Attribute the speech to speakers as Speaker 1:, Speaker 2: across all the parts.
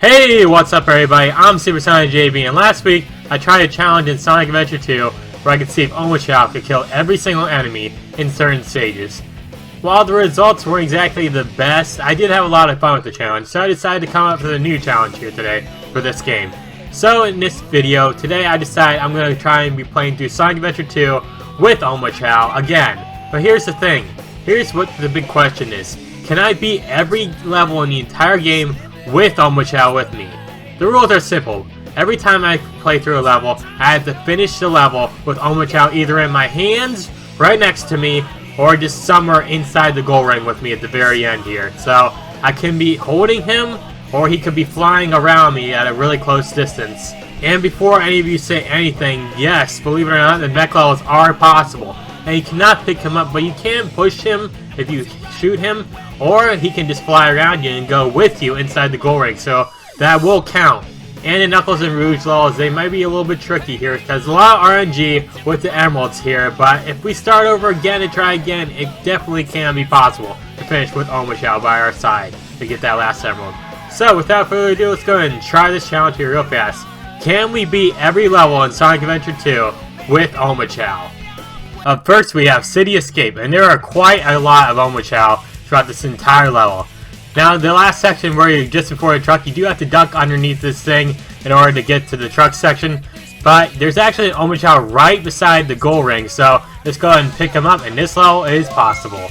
Speaker 1: Hey, what's up everybody? I'm SuperSonicJB, and last week I tried a challenge in Sonic Adventure 2 where I could see if Omochao could kill every single enemy in certain stages. While the results weren't exactly the best, I did have a lot of fun with the challenge, so I decided to come up with a new challenge here today for this game. So in this video, today I decided I'm going to try and be playing through Sonic Adventure 2 with Omochao again. But here's the thing, here's what the big question is. Can I beat every level in the entire game with Omochao with me? The rules are simple. Every time I play through a level, I have to finish the level with Omochao either in my hands, right next to me, or just somewhere inside the goal ring with me at the very end here. So I can be holding him, or he could be flying around me at a really close distance. And before any of you say anything, yes, believe it or not, the mech levels are possible. And you cannot pick him up, but you can push him if you shoot him, or he can just fly around you and go with you inside the goal ring, so that will count. And the Knuckles and Rouge levels, they might be a little bit tricky here, because a lot of RNG with the emeralds here, but if we start over again and try again, it definitely can be possible to finish with Omochao by our side to get that last emerald. So without further ado, let's go ahead and try this challenge here real fast. Can we beat every level in Sonic Adventure 2 with Omochao? Up first we have City Escape, and there are quite a lot of Omochao throughout this entire level. Now the last section where you're just before the truck, you do have to duck underneath this thing in order to get to the truck section, but there's actually an Omochao right beside the goal ring, so let's go ahead and pick him up, and this level is possible.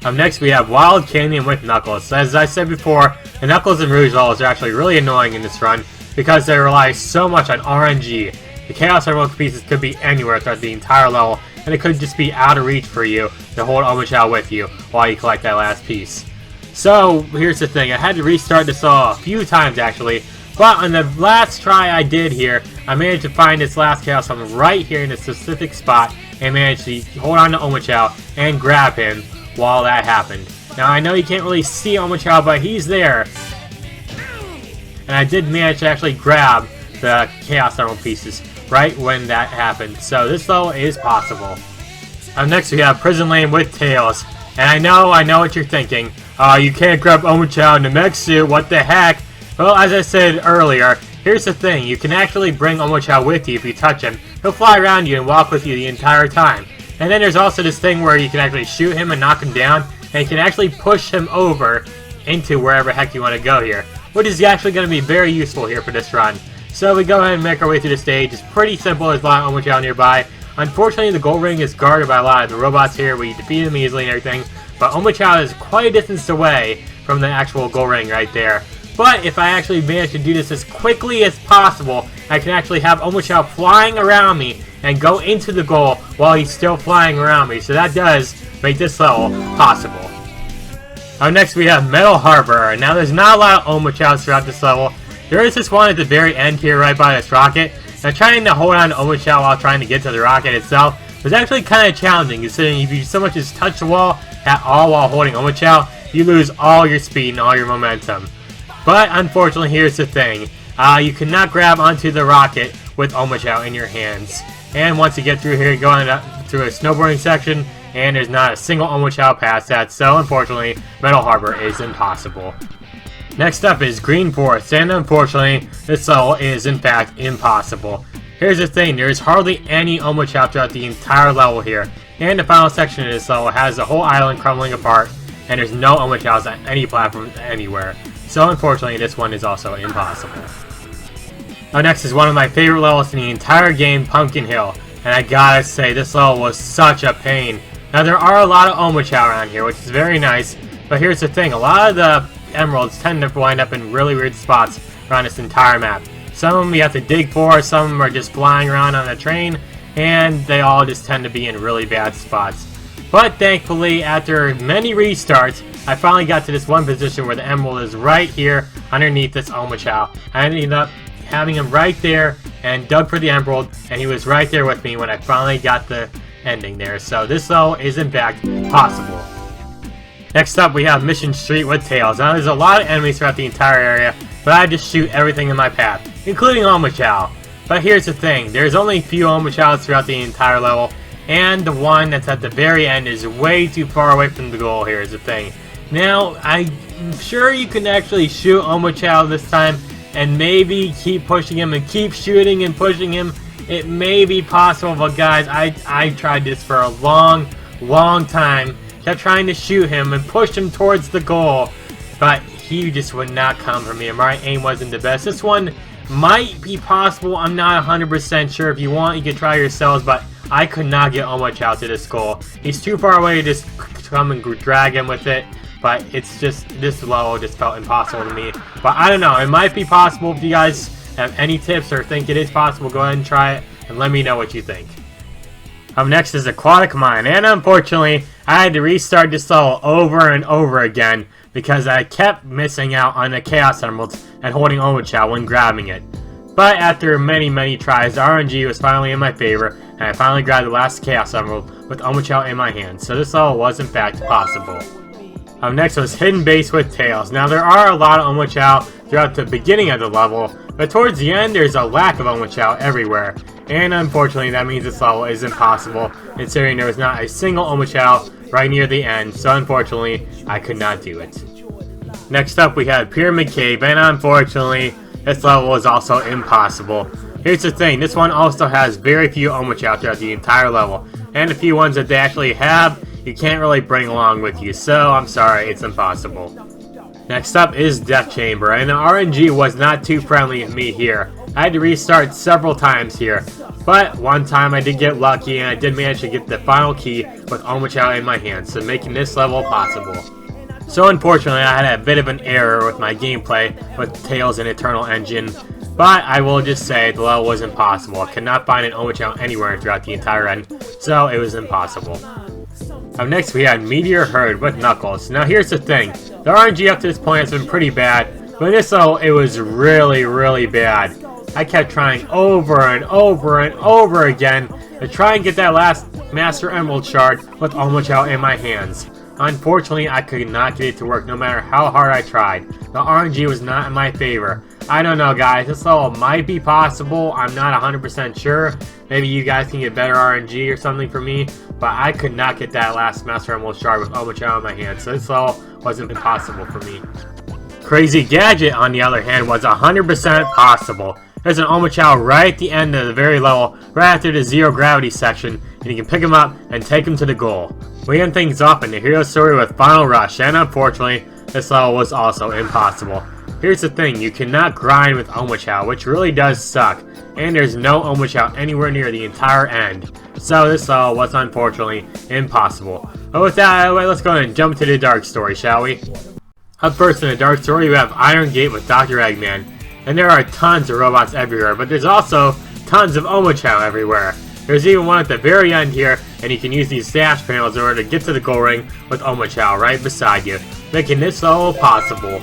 Speaker 1: Up next we have Wild Canyon with Knuckles. As I said before, the Knuckles and Rouge levels are actually really annoying in this run because they rely so much on RNG. The Chaos Emerald pieces could be anywhere throughout the entire level, and it could just be out of reach for you to hold Omochao with you while you collect that last piece. So, here's the thing, I had to restart this level a few times actually, but on the last try I did here, I managed to find this last Chaos Emerald right here in a specific spot, and managed to hold on to Omochao and grab him while that happened. Now I know you can't really see Omochao, but he's there, and I did manage to actually grab the Chaos Emerald pieces right when that happened, so this level is possible. Up next we have Prison Lane with Tails, and I know what you're thinking. You can't grab Omochao in the mech suit, what the heck? Well, as I said earlier, here's the thing, you can actually bring Omochao with you if you touch him. He'll fly around you and walk with you the entire time. And then there's also this thing where you can actually shoot him and knock him down, and you can actually push him over into wherever heck you want to go here, which is actually going to be very useful here for this run. So we go ahead and make our way through the stage. It's pretty simple, there's a lot of Omochao nearby. Unfortunately, the gold ring is guarded by a lot of the robots here. We defeat them easily and everything, but Omochao is quite a distance away from the actual gold ring right there. But if I actually manage to do this as quickly as possible, I can actually have Omochao flying around me and go into the goal while he's still flying around me. So that does make this level possible. Up next we have Metal Harbor. Now there's not a lot of Omochaos throughout this level. There is this one at the very end here right by this rocket. Now trying to hold on to Omochao while trying to get to the rocket itself was actually kind of challenging, considering if you so much as touch the wall at all while holding Omochao, you lose all your speed and all your momentum. But unfortunately, here's the thing. You cannot grab onto the rocket with Omochao in your hands. And once you get through here, you're going through a snowboarding section, and there's not a single Omochao past that, so unfortunately, Metal Harbor is impossible. Next up is Green Forest, and unfortunately, this level is in fact impossible. Here's the thing, there's hardly any Omochao throughout the entire level here, and the final section of this level has the whole island crumbling apart, and there's no Omochaos on any platform anywhere. So unfortunately, this one is also impossible. Up next is one of my favorite levels in the entire game, Pumpkin Hill, and I gotta say, this level was such a pain. Now there are a lot of Omochao around here, which is very nice, but here's the thing, a lot of the emeralds tend to wind up in really weird spots around this entire map. Some of them you have to dig for, some of them are just flying around on a train, and they all just tend to be in really bad spots. But thankfully, after many restarts, I finally got to this one position where the emerald is right here underneath this Omochao. I ended up having him right there and dug for the emerald, and he was right there with me when I finally got the ending there. So this level is in fact possible. Next up we have Mission Street with Tails. Now there's a lot of enemies throughout the entire area, but I just shoot everything in my path, including Omochao. But here's the thing, there's only a few Omochaos throughout the entire level, and the one that's at the very end is way too far away from the goal. Here's the thing. Now, I sure you can actually shoot Omochao this time and maybe keep pushing him and keep shooting and pushing him. It may be possible, but guys, I tried this for a long time. Kept trying to shoot him and push him towards the goal, but he just would not come for me, and my aim wasn't the best. This one might be possible. I'm not 100% sure. If you want, you can try yourselves, but I could not get Omochao to this goal. He's too far away to just come and drag him with it, but it's just, this level just felt impossible to me. But I don't know, it might be possible. If you guys have any tips or think it is possible, go ahead and try it and let me know what you think. Up next is Aquatic Mine, and unfortunately I had to restart this level over and over again because I kept missing out on the Chaos Emeralds and holding Omochao when grabbing it. But after many tries, the RNG was finally in my favor, and I finally grabbed the last Chaos Emerald with Omochao in my hand, so this level was in fact possible. Up next was Hidden Base with Tails. Now there are a lot of Omochao throughout the beginning of the level, but towards the end there's a lack of Omochao everywhere. And unfortunately that means this level is impossible, considering there was not a single Omochao right near the end, so unfortunately I could not do it. Next up we had Pyramid Cave, and unfortunately this level is also impossible. Here's the thing, this one also has very few Omochao throughout the entire level, and the few ones that they actually have, you can't really bring along with you, so I'm sorry, it's impossible. Next up is Death Chamber, and the RNG was not too friendly with me here. I had to restart several times here, but one time I did get lucky and I did manage to get the final key with Omochao in my hand, so making this level possible. So unfortunately I had a bit of an error with my gameplay with Tails and Eternal Engine, but I will just say the level was impossible. I could not find an Omochao anywhere throughout the entire end, so it was impossible. Up next we had Meteor Herd with Knuckles. Now here's the thing, the RNG up to this point has been pretty bad, but in this level it was really bad. I kept trying over and over again to try and get that last Master Emerald Shard with Omochao in my hands. Unfortunately, I could not get it to work no matter how hard I tried. The RNG was not in my favor. I don't know guys, this level might be possible, I'm not 100% sure. Maybe you guys can get better RNG or something for me, but I could not get that last Master Emerald Shard with Omochao in my hand, so this level wasn't impossible for me. Crazy Gadget, on the other hand, was 100% possible. There's an Omochao right at the end of the very level, right after the Zero Gravity section, and you can pick him up and take him to the goal. We end things off in the hero story with Final Rush, and unfortunately, this level was also impossible. Here's the thing, you cannot grind with Omochao, which really does suck, and there's no Omochao anywhere near the entire end. So this level was unfortunately impossible. But with that out of the way, let's go ahead and jump to the Dark Story, shall we? Up first in the Dark Story, we have Iron Gate with Dr. Eggman. And there are tons of robots everywhere, but there's also tons of Omochao everywhere. There's even one at the very end here, and you can use these dash panels in order to get to the goal ring with Omochao right beside you, making this level possible.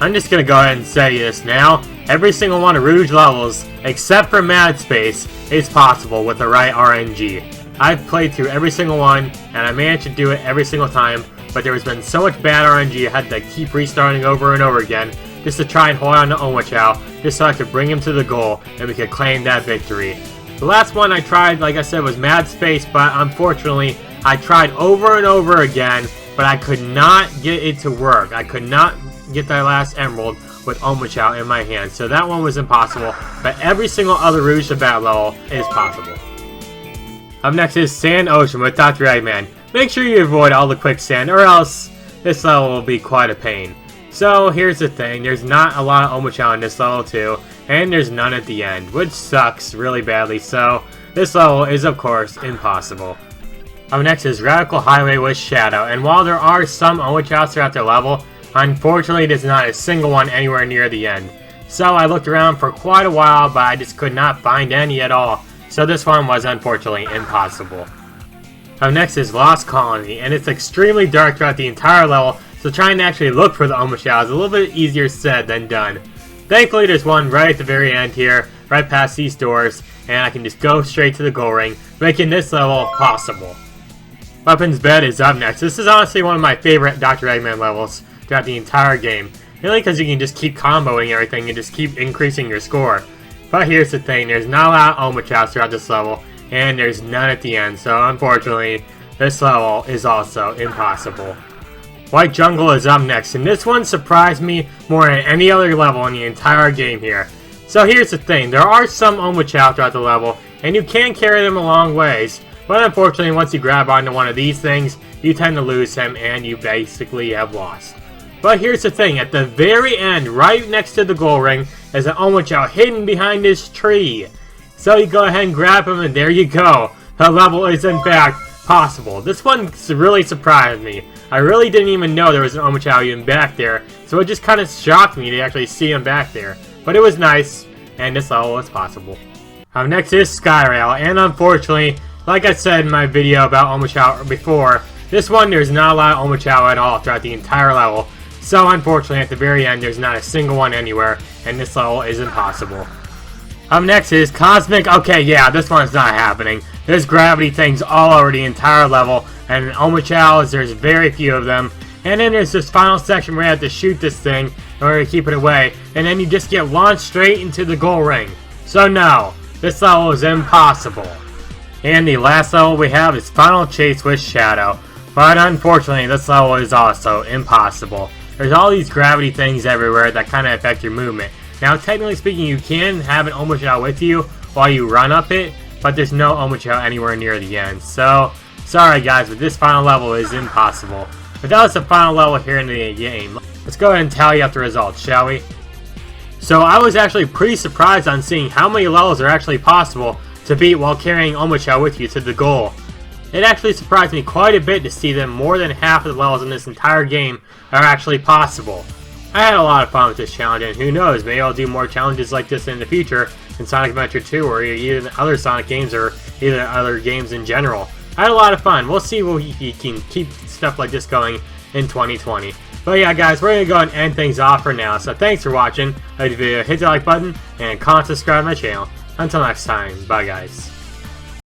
Speaker 1: I'm just gonna go ahead and say this now, every single one of Rouge levels, except for Mad Space, is possible with the right RNG. I've played through every single one, and I managed to do it every single time, but there has been so much bad RNG I had to keep restarting over and over again, just to try and hold on to Omochao, just so I could bring him to the goal, and we could claim that victory. The last one I tried, like I said, was Mad Space, but unfortunately, I tried over and over again, but I could not get it to work. I could not get that last emerald with Omochao in my hand, so that one was impossible, but every single other Rouge to Battle level is possible. Up next is Sand Ocean with Dr. Eggman. Make sure you avoid all the quicksand, or else this level will be quite a pain. So here's the thing, there's not a lot of Omochao in this level too, and there's none at the end, which sucks really badly, so this level is of course impossible. Up next is Radical Highway with Shadow, and while there are some Omochaos throughout the level, unfortunately there's not a single one anywhere near the end. So I looked around for quite a while, but I just could not find any at all, so this one was unfortunately impossible. Up next is Lost Colony, and it's extremely dark throughout the entire level, so trying to actually look for the Omochao is a little bit easier said than done. Thankfully there's one right at the very end here, right past these doors, and I can just go straight to the goal ring, making this level possible. Weapons Bed is up next. This is honestly one of my favorite Dr. Eggman levels throughout the entire game, mainly because you can just keep comboing everything and just keep increasing your score. But here's the thing, there's not a lot of Omochaos throughout this level, and there's none at the end, so unfortunately, this level is also impossible. White Jungle is up next, and this one surprised me more than any other level in the entire game here. So here's the thing, there are some Omochao throughout the level, and you can carry them a long ways, but unfortunately once you grab onto one of these things, you tend to lose him and you basically have lost. But here's the thing, at the very end, right next to the goal ring, is an Omochao hidden behind this tree. So you go ahead and grab him and there you go. The level is in fact possible. This one really surprised me. I really didn't even know there was an Omochao even back there, so it just kind of shocked me to actually see him back there. But it was nice, and this level was possible. Up next is Skyrail, and unfortunately, like I said in my video about Omochao before, this one there's not a lot of Omochao at all throughout the entire level. So unfortunately at the very end there's not a single one anywhere, and this level is impossible. Up next is Cosmic. Okay, yeah, this one's not happening. There's gravity things all over the entire level, and Omochaos, there's very few of them. And then there's this final section where you have to shoot this thing in order to keep it away, and then you just get launched straight into the goal ring. So no, this level is impossible. And the last level we have is Final Chase with Shadow. But unfortunately, this level is also impossible. There's all these gravity things everywhere that kind of affect your movement. Now, technically speaking, you can have an Omochao with you while you run up it, but there's no Omochao anywhere near the end. So, sorry guys, but this final level is impossible. But that was the final level here in the game. Let's go ahead and tally up the results, shall we? So, I was actually pretty surprised on seeing how many levels are actually possible to beat while carrying Omochao with you to the goal. It actually surprised me quite a bit to see that more than half of the levels in this entire game are actually possible. I had a lot of fun with this challenge, and who knows, maybe I'll do more challenges like this in the future in Sonic Adventure 2 or even other Sonic games or even other games in general. I had a lot of fun. We'll see if we can keep stuff like this going in 2020. But yeah guys, we're going to go and end things off for now, so thanks for watching. Like the video, hit the like button, and comment, subscribe to my channel. Until next time, bye guys.